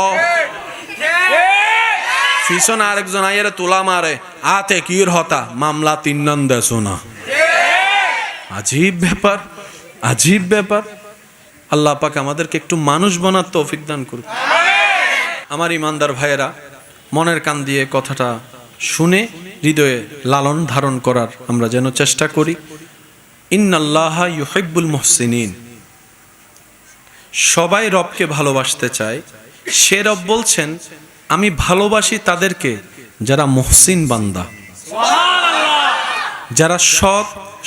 পিছনে আরেকজন আইয়ারে তোলা মারে, আতে কির হতা মামলা তিন নন দেছো না। আজীব ব্যাপার, আজীব ব্যাপার। আল্লাহ পাক আমাদেরকে একটু মানুষ বানার তৌফিক দান করুন। আমার ইমানদার ভাইয়েরা, মনের কান দিয়ে কথাটা শুনে হৃদয়ে লালন ধারণ করার আমরা যেন চেষ্টা করি। ইন্নাল্লাহা ইউহিব্বুল মুহসিনিন। সবাই রবকে ভালোবাসতে চায়। সে রব বলছেন, আমি ভালোবাসি তাদেরকে যারা মুহসিন বান্দা। যারা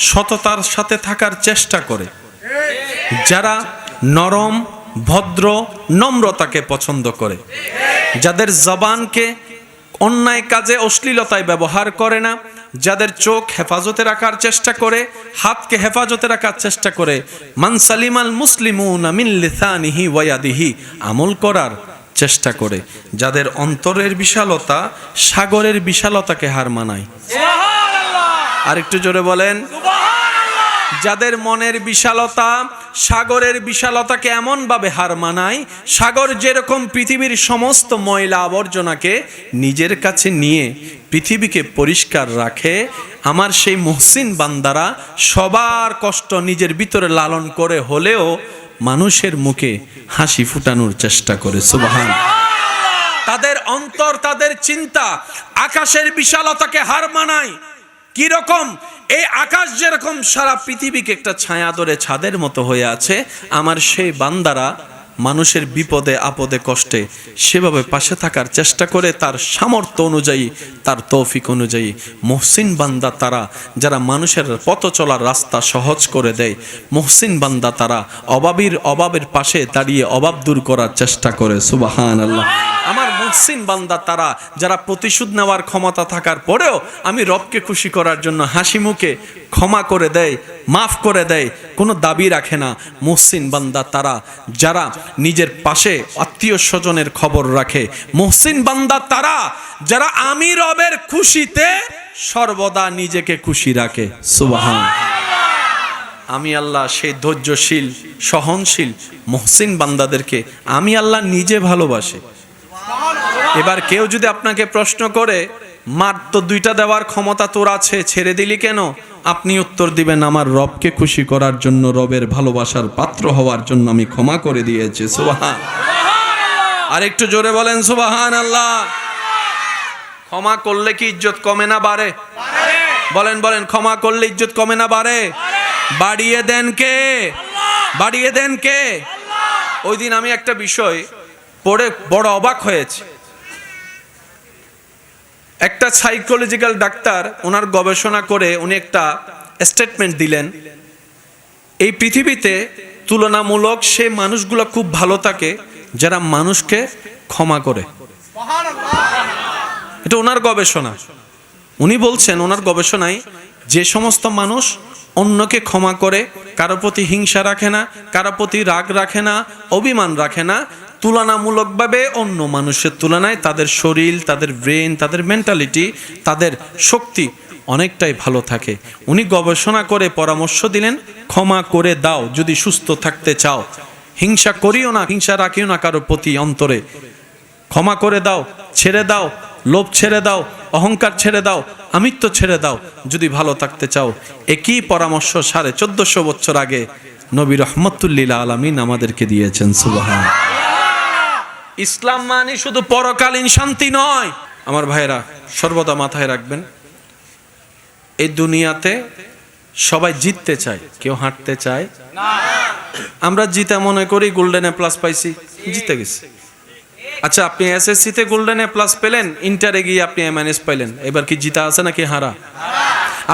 সততার সাথে থাকার চেষ্টা করে, যারা নরম, ভদ্র, নম্রতাকে পছন্দ করে, যাদের জবানকে অন্যায় কাজে, অশ্লীলতায় ব্যবহার করে না, যাদের চোখ হেফাজতে রাখার চেষ্টা করে, হাতকে হেফাজতে রাখার চেষ্টা করে, মান সালিমাল মুসলিমুনা মিন লিসানিহি ওয়া ইয়াদিহি, আমল করার চেষ্টা করে, যাদের অন্তরের বিশালতা সাগরের বিশালতাকে হার মানায়। আর একটু জোরে বলেন, যাদের মনের বিশালতা সাগরের বিশালতাকে এমনভাবে হার মানায়, সাগর যেরকম পৃথিবীর সমস্ত ময়লা আবর্জনাকে নিজের কাছে নিয়ে পৃথিবীকে পরিষ্কার রাখে, আমার সেই মুহসিন বান্দারা সবার কষ্ট নিজের ভিতরে লালন করে হলেও মানুষের মুখে হাসি ফুটানোর চেষ্টা করে। সুবহান। তাদের অন্তর, তাদের চিন্তা আকাশের বিশালতাকে হার মানায়। কি রকম? এই আকাশ যেরকম সারা পৃথিবীকে একটা ছায়া ধরে ছাদের মতো হয়ে আছে, আমার সেই বান্দারা মানুষের বিপদে আপদে কষ্টে সেভাবে পাশে থাকার চেষ্টা করে, তার সামর্থ্য অনুযায়ী, তার তৌফিক অনুযায়ী। মুহসিন বান্দা তারা যারা মানুষের পথ চলার রাস্তা সহজ করে দেয়। মুহসিন বান্দা তারা অভাবের পাশে দাঁড়িয়ে অভাব দূর করার চেষ্টা করে। সুবহানাল্লাহ। আমার মুহসিন বান্দা তারা যারা প্রতিশোধ নেওয়ার ক্ষমতা থাকার পরেও আমি রবকে খুশি করার জন্য হাসি মুখে ক্ষমা করে দেয়, মাফ করে দেয়, কোনো দাবি রাখে না। মুহসিন বান্দা তারা যারা নিজের পাশে আত্মীয় স্বজনের খবর রাখে। মুহসিন বান্দা তারা যারা আমি রবের খুশিতে সর্বদা নিজেকে খুশি রাখে। সুবহান। আমি আল্লাহ সেই ধৈর্যশীল, সহনশীল মুহসিন বান্দাদেরকে আমি আল্লাহ নিজে ভালোবাসি। এবার কেউ যদি আপনাকে প্রশ্ন করে, মার তো দুইটা দেওয়ার ক্ষমতা তোর আছে, ছেড়ে দিলি কেন? আপনি উত্তর দিবেন, আমার রবকে খুশি করার জন্য, রবের ভালোবাসার পাত্র হওয়ার জন্য আমি ক্ষমা করে দিয়েছি। সুবহান। আর একটু জোরে বলেন সুবহানাল্লাহ। ক্ষমা করলে কি ইজ্জত কমে না বাড়ে? বলেন বলেন, ক্ষমা করলে ইজ্জত কমে না বাড়ে? বাড়িয়ে দেন কে? বাড়িয়ে দেন কে? ওই দিন আমি একটা বিষয় পড়ে বড় অবাক হয়েছে। একটা সাইকোলজিক্যাল ডাক্তার ওনার গবেষণা করে উনি একটা স্টেটমেন্ট দিলেন, এই পৃথিবীতে তুলনামূলক সে মানুষগুলো খুব ভালো থাকে যারা মানুষকে ক্ষমা করে। এটা ওনার গবেষণা। উনি বলছেন ওনার গবেষণায় যে সমস্ত মানুষ অন্যকে ক্ষমা করে, কারো প্রতি হিংসা রাখে না, কারো প্রতি রাগ রাখে না, অভিমান রাখে না, তুলনামূলকভাবে অন্য মানুষের তুলনায় তাদের শরীর, তাদের ব্রেন, তাদের মেন্টালিটি, তাদের শক্তি অনেকটাই ভালো থাকে। উনি গবেষণা করে পরামর্শ দিলেন, ক্ষমা করে দাও যদি সুস্থ থাকতে চাও। হিংসা করিও না, হিংসা রাখিও না কারো প্রতি অন্তরে। ক্ষমা করে দাও, ছেড়ে দাও, লোভ ছেড়ে দাও, অহংকার ছেড়ে দাও, আমিত্ব ছেড়ে দাও যদি ভালো থাকতে চাও। একই পরামর্শ 1450 বছর আগে নবী রহমতুল্লিল আলামিন আমাদেরকে দিয়েছেন। সুবহান। ইসলাম মানে শুধু পরকালীন শান্তি নয়। আমার ভাইরা সর্বদা মাথায় রাখবেন, এই দুনিয়াতে সবাই জিততে চায়, কেউ হাঁটতে চায় না। আমরা জিতে মনে করি গোল্ডেন এ প্লাস পাইছি, জিতে গেছি। আচ্ছা, আপনি এসএসসিতে গোল্ডেন এ প্লাস পেলেন, ইন্টারে গিয়ে আপনি এমএনএস পাইলেন, এবার কি জিতা আছে নাকি হারা?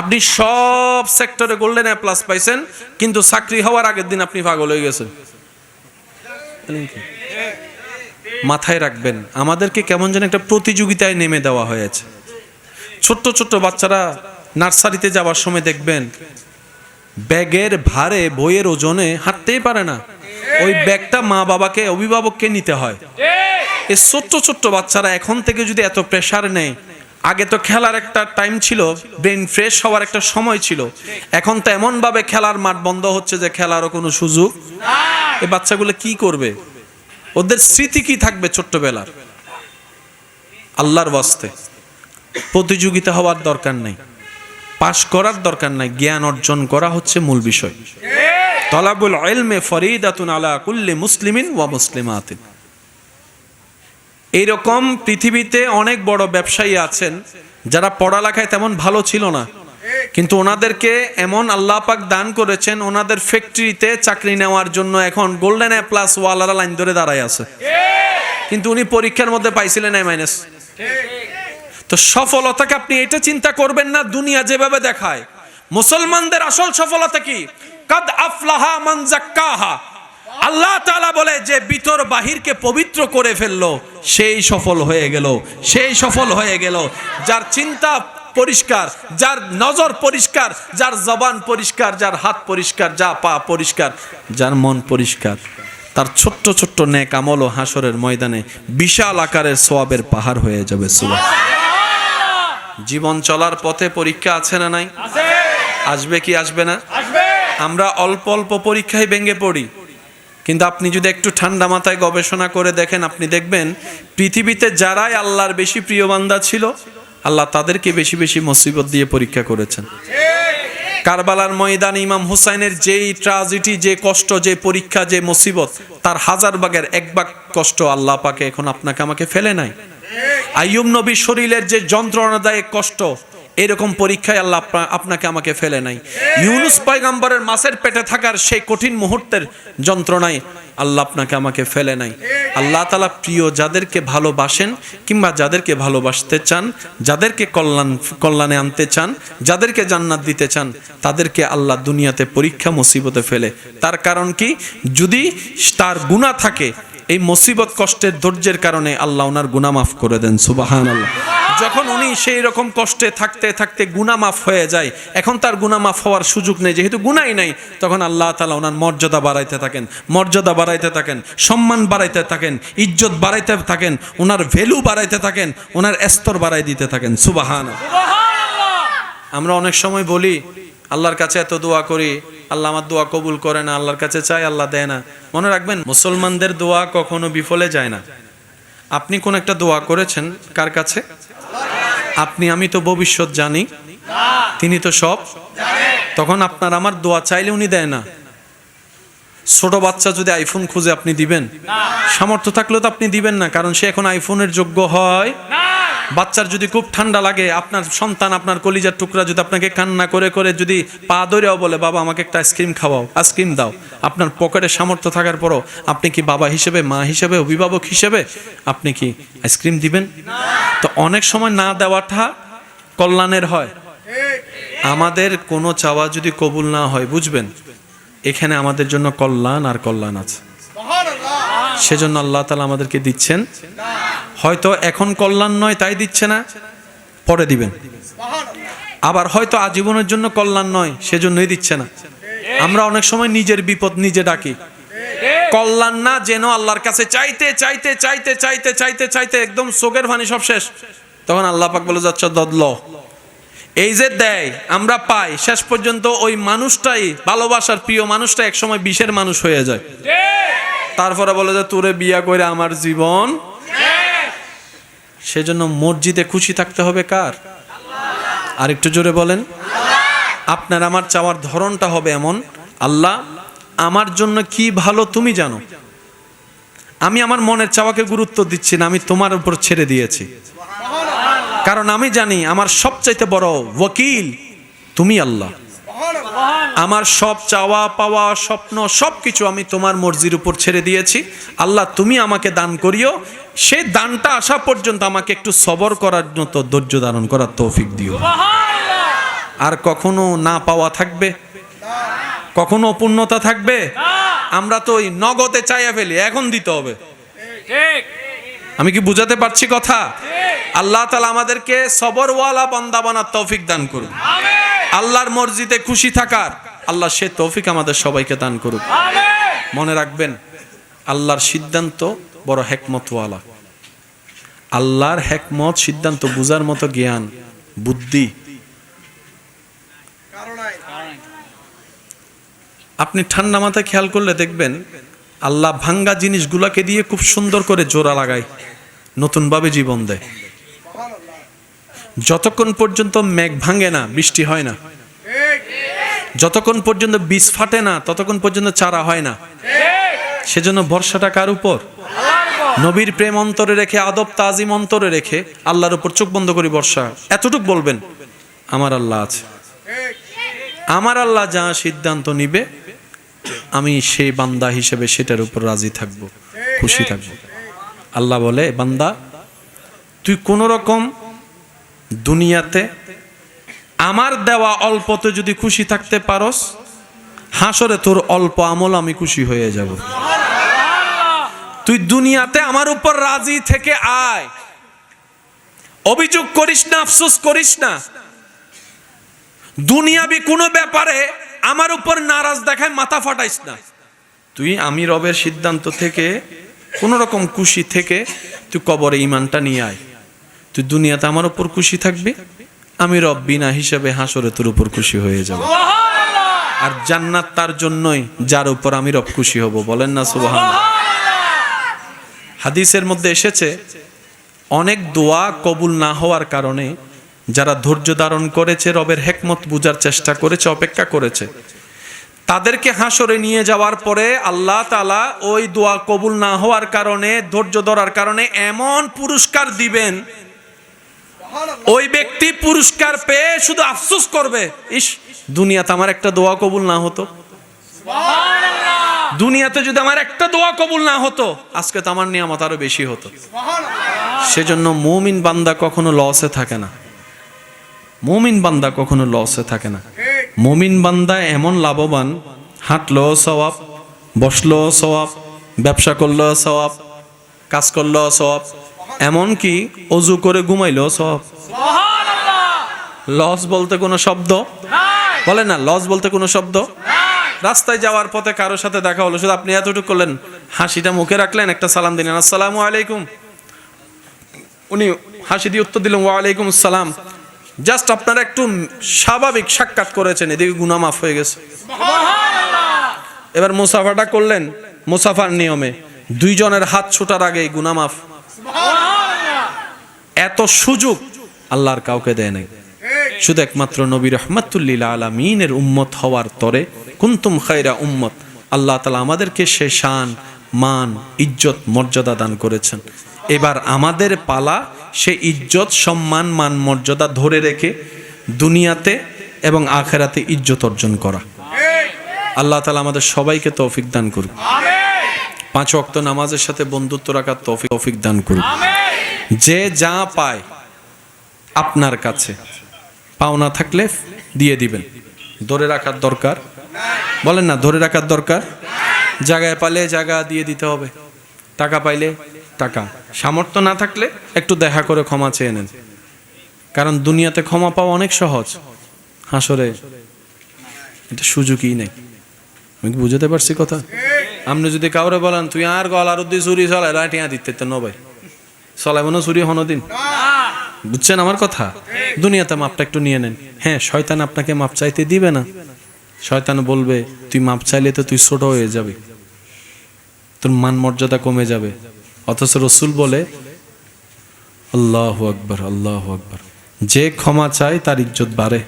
আপনি সব সেক্টরে গোল্ডেন এ প্লাস পাইছেন, কিন্তু চাকরি হওয়ার আগের দিন আপনি পাগল হয়ে গেছেন। মাথায় রাখবেন, আমাদেরকে কেমন যেন একটা প্রতিযোগিতায় নেমে দেওয়া হয়েছে। ছোট্ট ছোট্ট বাচ্চারা নার্সারিতে যাওয়ার সময় দেখবেন ব্যাগের ভারে, বইয়ের ওজনে হাঁটতেই পারে না। ওই ব্যাগটা মা বাবাকে, অভিভাবককে নিতে হয়। এই ছোট্ট ছোট্ট বাচ্চারা এখন থেকে যদি এত প্রেসার নেয়, আগে তো খেলার একটা টাইম ছিল, ব্রেন ফ্রেশ হওয়ার একটা সময় ছিল, এখন তো এমনভাবে খেলার মাঠ বন্ধ হচ্ছে যে খেলারও কোনো সুযোগ। এই বাচ্চাগুলো কি করবে? ওদের স্মৃতি কি থাকবে ছোট্টবেলার? আল্লাহর ওয়াস্তে প্রতিযোগিতা হওয়ার দরকার নাই, পাশ করার দরকার নাই, জ্ঞান অর্জন করা হচ্ছে মূল বিষয়। তলাবুল ইলমে ফরিদাতুন আলা কুল্লি মুসলিমিন ওয়া মুসলিমাতিন। এইরকম পৃথিবীতে অনেক বড় ব্যবসায়ী আছেন যারা পড়ালেখায় তেমন ভালো ছিল না, কিন্তু ওনাদেরকে এমন আল্লাহ পাক দান করেছেন, ওনাদের ফ্যাক্টরিতে চাকরি নেওয়ার জন্য এখন গোল্ডেন এ প্লাস ওয়ালারা লাইন ধরে দাঁড়ায় আছে, কিন্তু উনি পরীক্ষার মধ্যে পাইছিলেন A-। তো সফলতাকে আপনি এটা চিন্তা করবেন না দুনিয়া যেভাবে দেখায়। মুসলমানদের আসল সফলতা কি? কাদ আফলাহা মান যাক্কাহা। আল্লাহ তাআলা বলে যে ভিতর বাহিরকে পবিত্র করে ফেললো সেই সফল হয়ে গেল, সেই সফল হয়ে গেল। যার চিন্তা পরিষ্কার, যার নজর পরিষ্কার, যার জবান পরিষ্কার, যার হাত পরিষ্কার, যা পা পরিষ্কার, যার মন পরিষ্কার, তার ছোট্ট ছোট্ট নেক আমল ও হাসরের ময়দানে বিশাল আকারের সওয়াবের পাহাড় হয়ে যাবে। সুবহানাল্লাহ। জীবন চলার পথে পরীক্ষা আছে না নাই? আসবে কি আসবে না? আমরা অল্প অল্প পরীক্ষায় ভেঙে পড়ি, কিন্তু আপনি যদি একটু ঠান্ডা মাথায় গবেষণা করে দেখেন, আপনি দেখবেন পৃথিবীতে যারাই আল্লাহর বেশি প্রিয় বান্দা ছিল, আল্লাহ তাদেরকে বেশি বেশি মুসিবত দিয়ে পরীক্ষা করেছেন। কারবালার ময়দানে ইমাম হুসাইনের যেই ট্র্যাজেডি, যে কষ্ট, যে পরীক্ষা, যে মুসিবত, তার হাজার ভাগের এক ভাগ কষ্ট আল্লাহ পাকে এখন আপনাকে আমাকে ফেলে নাই। আইয়ুব নবীর শরীরের যে যন্ত্রণাদায়ক কষ্ট, এরকম পরীক্ষায় আল্লাহ আপনাকে আমাকে ফেলে নাই। ইউনুস পয়গম্বরের মাছের পেটে থাকার সেই কঠিন মুহূর্তের যন্ত্রণায় আল্লাহ আপনাকে আমাকে ফেলে নাই। আল্লাহ তাআলা প্রিয় যাদেরকে ভালোবাসেন কিংবা যাদেরকে ভালোবাসতে চান, যাদেরকে কল্যাণে আনতে চান, যাদেরকে জান্নাত দিতে চান, তাদেরকে আল্লাহ দুনিয়াতে পরীক্ষা মুসিবতে ফেলে। তার কারণ কি? যদি তার গুনাহ থাকে, এই মুসিবত কষ্টের ধৈর্যের কারণে আল্লাহ ওনার গুনাহ মাফ করে দেন। সুবহানাল্লাহ। যখন উনি সেই রকম কষ্টে থাকতে থাকতে গুনাহ মাফ হয়ে যায়, এখন তার গুনাহ মাফ হওয়ার সুযোগ নেই, যেহেতু গুনাহই নাই, তখন আল্লাহ তাআলা ওনার মর্যাদা বাড়াইতে থাকেন, মর্যাদা বাড়াইতে থাকেন, সম্মান বাড়াইতে থাকেন, ইজ্জত বাড়াইতে থাকেন, ওনার ভ্যালু বাড়াইতে থাকেন, ওনার স্তর বাড়াই দিতে থাকেন। সুবহানাল্লাহ। আমরা অনেক সময় বলি আল্লাহর কাছে এত দোয়া করি, আল্লাহ আমার দোয়া কবুল করে না, আল্লাহর কাছে চাই আল্লাহ দেয় না। মনে রাখবেন, মুসলমানদের দোয়া কখনো বিফলে যায় না। আপনি কোন একটা দোয়া করেছেন কার কাছে? আপনি আমি তো ভবিষ্যৎ জানি, তিনি তো সব জানেন। তখন আপনার আমার দোয়া চাইলে উনি দেয় না। ছোট বাচ্চা যদি আইফোন খুঁজে, আপনি দিবেন? সামর্থ্য থাকলেও তো আপনি দিবেন না, কারণ সে এখন আইফোনের যোগ্য হয় না। বাচ্চার যদি খুব ঠান্ডা লাগে, আপনার সন্তান, আপনার কলিজার টুকরা যদি আপনাকে কান্না করে করে যদি পা ধরেও বলে বাবা আমাকে একটা আইসক্রিম খাওয়াও, আইসক্রিম দাও, আপনার পকেটে সামর্থ্য থাকার পরও আপনি কি বাবা হিসেবে, মা হিসেবে, অভিভাবক হিসেবে আপনি কি আইসক্রিম দিবেন? তো অনেক সময় না দেওয়াটা কল্যাণের হয়। আমাদের কোনো চাওয়া যদি কবুল না হয়, বুঝবেন এখানে আমাদের জন্য কল্যাণ আর কল্যাণ আছে। সেজন্য আল্লাহ তাআলা আমাদেরকে দিচ্ছেন। হয়তো এখন কল্যাণ নয় তাই দিচ্ছে না, পরে দিবেন। আবার হয়তো আজীবনের জন্য কল্যাণ নয়, সেজন্যই দিচ্ছে না। আমরা অনেক সময় নিজের বিপদ নিজে ডাকি, কল্যাণ না যেন আল্লাহর কাছে চাইতে চাইতে চাইতে চাইতে চাইতে চাইতে একদম চোখের পানি সব শেষ, তখন আল্লাহ পাক বলে যাচ্ছে দদল। এই যে দেয় আমরা পাই, শেষ পর্যন্ত ওই মানুষটাই, ভালোবাসার প্রিয় মানুষটা একসময় বিষের মানুষ হয়ে যায়। তারপরে বলে যে তোরে বিয়া করে আমার জীবন। সেজন্য মসজিদে খুশি থাকতে হবে কার? আর একটু জোরে বলেন। আপনার আমার চাওয়ার ধরনটা হবে এমন, আল্লাহ আমার জন্য কি ভালো তুমি জানো, আমি আমার মনের চাওয়াকে গুরুত্ব দিচ্ছি না, আমি তোমার উপর ছেড়ে দিয়েছি। কারণ আমি জানি আমার সবচাইতে বড় ওয়াকিল তুমি আল্লাহ। আমার সব চাওয়া পাওয়া, স্বপ্ন, সবকিছু আমি তোমার মর্জির উপর ছেড়ে দিয়েছি। আল্লাহ তুমি আমাকে দান করিও, সেই দানটা আসা পর্যন্ত আমাকে একটু সবর করার মতো ধৈর্য ধারণ করার তৌফিক দিও। আর কখনো না পাওয়া থাকবে, কখনো অপূর্ণতা থাকবে। আমরা তো ওই নগদে চাইয়া ফেলি, এখন দিতে হবে। আমি কি বুঝাতে পারছি কথা? আল্লাহ তাআলা আমাদেরকে সবরওয়ালা বান্দা বানার তৌফিক দান করুন। আল্লাহর মর্জিতে খুশি থাকার আল্লাহ সে তৌফিক আমাদের সবাইকে দান করুন। মনে রাখবেন, আল্লাহর সিদ্ধান্ত বড় হেকমতওয়ালা। আল্লাহর হেকমত, সিদ্ধান্ত বুঝার মতো জ্ঞান, বুদ্ধি আপনি ঠান্ডা মাথায় খেয়াল করলে দেখবেন আল্লাহ ভাঙ্গা জিনিসগুলোকে দিয়ে খুব সুন্দর করে জোড়া লাগায়, নতুনভাবে জীবন দেয়। যতক্ষণ পর্যন্ত মেঘ ভাঙে না, বৃষ্টি হয় না। যতক্ষণ পর্যন্ত বীজ ফাটে না, ততক্ষণ পর্যন্ত চারা হয় না। সেজন্য ভরসাটা কার উপর? নবীর প্রেম অন্তরে রেখে, আদব তাজিম অন্তরে রেখে আল্লাহর উপর চোখ বন্ধ করে ভরসা। এতটুক বলবেন আমার আল্লাহ আছে, আমার আল্লাহ যা সিদ্ধান্ত নিবে আমি সেই বান্দা হিসেবে সেটার উপর রাজি থাকব, খুশি থাকব। আল্লাহ বলে, বান্দা তুই কোন রকম দুনিয়াতে আমার দেওয়া অল্পতে যদি খুশি থাকতে পারস, হাসরে তোর অল্প আমল আমি খুশি হয়ে যাব। তুই দুনিয়াতে আমার উপর রাজি থেকে আয়, অভিযোগ করিস না, আফসোস করিস না। দুনিয়াবি কোনো ব্যাপারে আমার উপর নারাজ দেখায় মাথা ফাটাইস না। তুই আমি রবের সিদ্ধান্ত থেকে কোন রকম খুশি থেকে তুই কবরে ঈমানটা নিয়ে আয়। তুই দুনিয়াতে আমার উপর খুশি থাকবি, আমি রব বিনা হিসাবে হাসরে তোর উপর খুশি হয়ে যাব। আর জান্নাত তার জন্যই যার উপর আমি রব খুশি হব। বলেন না সুবহানাল্লাহ। হাদিসের মধ্যে এসেছে অনেক দোয়া কবুল না হওয়ার কারণে যারা ধৈর্য ধারণ করেছে, রবের হিকমত বুঝার চেষ্টা করেছে, অপেক্ষা করেছে, তাদেরকে হাসরে নিয়ে যাওয়ার পরে আল্লাহ তাআলা ওই দোয়া কবুল না হওয়ার কারণে, ধৈর্য ধরার কারণে এমন পুরস্কার দিবেন, ওই ব্যক্তি পুরস্কার পেয়ে শুধু আফসোস করবে, ইস দুনিয়াতে আমার একটা দোয়া কবুল না হতো, দুনিয়াতে যদি আমার একটা দোয়া কবুল না হতো, আজকে তো আমার নিয়ামত আরো বেশি হতো। সেজন্য মুমিন বান্দা কখনো লসে থাকে না, মুমিন বান্দা কখনো লসে থাকে না। মুমিন বান্দা এমন লাভবান, হাঁটলো সওয়াব, বসলো সওয়াব, ব্যবসা করলো সওয়াব, কাজ করলো সওয়াব, এমনকি অজু করে ঘুমাইলো সওয়াব। লস বলতে কোনো শব্দ বলে না, লস বলতে কোনো শব্দ। রাস্তায় যাওয়ার পথে কারোর সাথে দেখা হলো, শুধু আপনি এতটুকু করলেন, হাসিটা মুখে রাখলেন, একটা সালাম দিলেন, আসসালামু আলাইকুম, উনি হাসি দিয়ে উত্তর দিলেন ওয়া আলাইকুম আসসালাম। জাস্ট আপনারা একটু স্বাভাবিক সাক্ষাৎ করেছেন, এদিকে গুনাহ মাফ হয়ে গেছে। এবার মুসাফাটা করলেন মুসাফার নিয়মে, দুইজনের হাত ছোটার আগেই গুনাহ মাফ। এত সুযোগ আল্লাহর কাউকে দেয় নাই, শুধু একমাত্র নবী রাহমাতুল লিল আলামিনের উম্মত হওয়ার তরে কুনতুম খায়রা উম্মত, আল্লাহ তাআলা আমাদেরকে সে শান, মান, ইজ্জত, মর্যাদা দান করেছেন। এবার আমাদের পালা সে ইজ্জত, সম্মান, মান, মর্যাদা ধরে রেখে দুনিয়াতে এবং আখিরাতে ইজ্জত অর্জন করা। আল্লাহ তাআলা আমাদের সবাইকে তৌফিক দান করুন। পাঁচ ওয়াক্ত নামাজের সাথে বন্ধুত্ব রাখার তৌফিক দান করুন। যে যা পায় আপনার কাছে পাওনা থাকলে দিয়ে দিবেন, ধরে রাখার দরকার, বলেন না ধরে রাখার দরকার। জায়গায় পাইলে জায়গা দিয়ে দিতে হবে, টাকা পাইলে টাকা, সামর্থ্য না থাকলে একটু দেখা করে ক্ষমা চেয়ে নেন। কারণ দুনিয়াতে ক্ষমা পাওয়া অনেক সহজ, হাসরে এটা সুযোগই নেই। আমি কি বুঝতে পারছি কথা? আপনি যদি কাউরে বলেন তুই আর গলার উদ্দি চুরি চলাই রাটিয়া দিতে তো নবাই চলাইব না চুরি হনদিন, বুঝছেন আমার কথা? দুনিয়াতে মাপটা একটু নিয়ে নেন। হ্যাঁ, শয়তান আপনাকে মাপ চাইতে দিবে না, শয়তান বলবে তুই মাপ চাইলে তো তুই ছোট হয়ে যাবে, তোর মান মর্যাদা কমে যাবে। অথচ রসুল বলে আল্লাহু আকবার, আল্লাহু আকবার, যে ক্ষমা চায় তার ইজ্জত বাড়ে,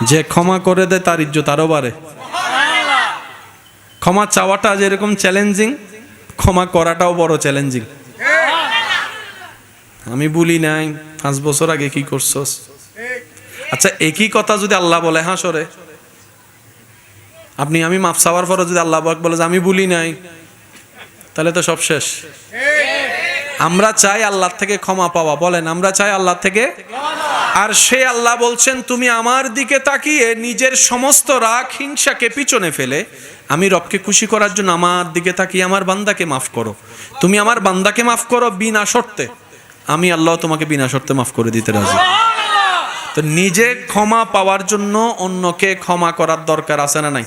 যে ক্ষমা করে দেয় তার ইজ্জত আরো বাড়ে। ক্ষমা চাওয়াটা যেরকম চ্যালেঞ্জিং, ক্ষমা করাটাও বড় চ্যালেঞ্জিং। আমি বলি নাই 5 বছর আগে কি করছস, আচ্ছা একই কথা যদি আল্লাহ বলে হাসরে, আপনি আমি মাফ চাওয়ার পরে যদি আল্লাহ বলে যে আমি বলি নাই, তাহলে তো সব শেষ। আমরা চাই আল্লাহর থেকে ক্ষমা পাওয়া, বলেন আমরা চাই আল্লাহর থেকে। আর সে আল্লাহ বলছেন তুমি আমার দিকে তাকিয়ে নিজের সমস্ত রাগ হিংসাকে পিছনে ফেলে আমি রবকে খুশি করার জন্য আমার দিকে তাকিয়ে আমার বান্দাকে মাফ করো। তুমি আমার বান্দাকে মাফ করো বিনা শর্তে, আমি আল্লাহ তোমাকে বিনা শর্তে মাফ করে দিতে রাজি। তো নিজে ক্ষমা পাওয়ার জন্য অন্যকে ক্ষমা করার দরকার আছে না নাই?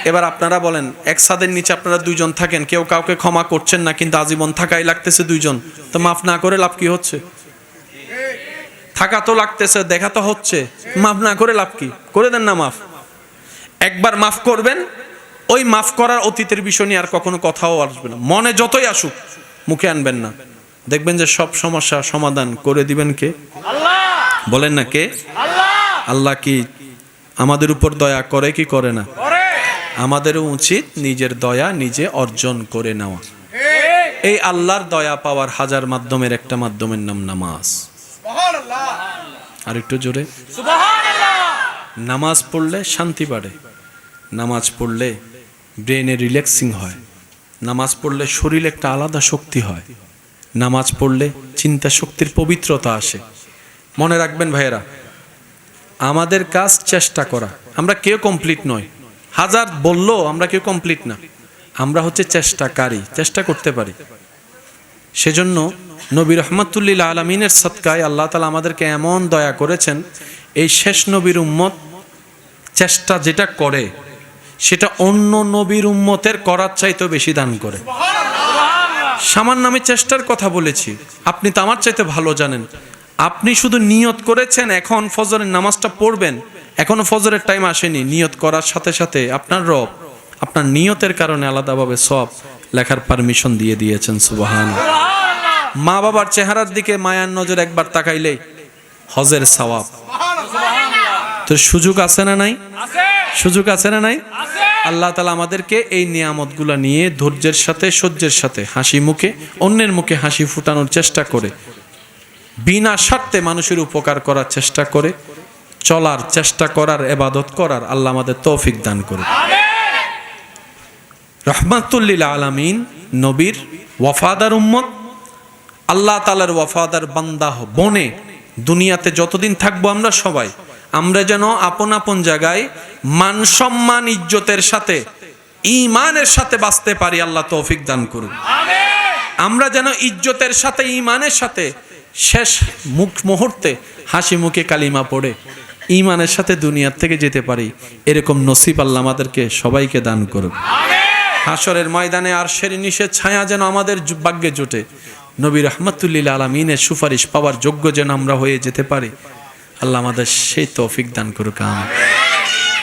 এবার আপনারা বলেন, এক ছাদের নিচে আপনারা দুইজন থাকেন, কেউ কাউকে ক্ষমা করছেন না, কিন্তু আজীবন থাকাই লাগতেছে দুইজন, তো মাফ না করে লাভ কি হচ্ছে? থাকা তো লাগতেছে, দেখা তো হচ্ছে, মাফ না করে লাভ কি? করে দেন না মাফ। একবার মাফ করবেন, ওই মাফ করার অতীতের বিষয় নিয়ে আর কখনো কথাও আসবে না, মনে যতই আসুক মুখে আনবেন না। দেখবেন যে সব সমস্যা সমাধান করে দিবেন কে? আল্লাহ। বলেন না কে? আল্লাহ। আল্লাহ কি আমাদের উপর দয়া করে কি করে না? আমাদেরও উচিত নিজের দয়া নিজে অর্জন করে নেওয়া। এই আল্লাহর দয়া পাওয়ার হাজার মাধ্যমের একটা মাধ্যমের নাম নামাজ। আর একটু জোরে সুবহানাল্লাহ। নামাজ পড়লে শান্তি বাড়ে, নামাজ পড়লে ব্রেনে রিল্যাক্সিং হয়, নামাজ পড়লে শরীরে একটা আলাদা শক্তি হয়, নামাজ পড়লে চিন্তা শক্তির পবিত্রতা আসে। মনে রাখবেন ভাইয়েরা, আমাদের কাজ চেষ্টা করা। আমরা কেউ কমপ্লিট নয়, হাজার বললেও আমরা কেউ কমপ্লিট না, আমরা হচ্ছে চেষ্টাকারী, চেষ্টা করতে পারি। সেজন্য নবী রহমাতুল্লিল আলমিনের সদকায় আল্লাহ তাআলা আমাদেরকে এমন দয়া করেছেন, এই শেষ নবীর উম্মত চেষ্টা যেটা করে সেটা অন্য নবীর উম্মতের করার চাইতেও বেশি দান করে। সামান্য আমি চেষ্টার কথা বলেছি, আপনি তো আমার চাইতে ভালো জানেন। আপনি শুধু নিয়ত করেছেন এখন ফজরের নামাজটা পড়বেন, এখনো ফজরের টাইম আসেনি, নিয়ত করার সাথে সাথে আপনার রব আপনার নিয়তের কারণে আলাদাভাবে সব লেখার পারমিশন দিয়ে দিয়েছেন। সুবহানাল্লাহ। মা বাবার চেহারার দিকে মায়ার নজর একবার তাকাইলেই হজের সওয়াব। তো সুযোগ আছে না নাই? সুযোগ আছে না নাই? আল্লাহ তাআলা আমাদেরকে এই নিয়ামতগুলো নিয়ে ধৈর্যের সাথে সহ্যের সাথে হাসি মুখে অন্যের মুখে হাসি ফুটানোর চেষ্টা করে, বিনা স্বার্থে মানুষের উপকার করার চেষ্টা করে, চলার চেষ্টা করার, ইবাদত করার আল্লাহ আমাদের তৌফিক দান করুন। রহমাতুল্লিল আলামিন নবীর ওয়াফাদার উম্মত, আল্লাহ তাআলার ওয়াফাদার বান্দা বনে দুনিয়াতে যতদিন থাকবো আমরা সবাই, আমরা যেন আপন আপন জায়গায় মান সম্মান ইজ্জতের সাথে ঈমানের সাথে বাঁচতে পারি, আল্লাহ তৌফিক দান করুন। আমরা যেন ইজ্জতের সাথে ঈমানের সাথে শেষ মুহূর্তে হাসি মুখে কালিমা পড়ে ঈমানের সাথে দুনিয়ার থেকে যেতে পারি, এরকম নসিব আল্লাহ আমাদেরকে সবাইকে দান করুন। হাসরের ময়দানে আরশের নিচে ছায়া যেন আমাদের ভাগ্যে জোটে, নবী রহমাতুল্লিল আলামিনের সুপারিশ পাওয়ার যোগ্য যেন আমরা হয়ে যেতে পারি, আল্লাহ আমাদের সেই তৌফিক দান করুক। আমিন।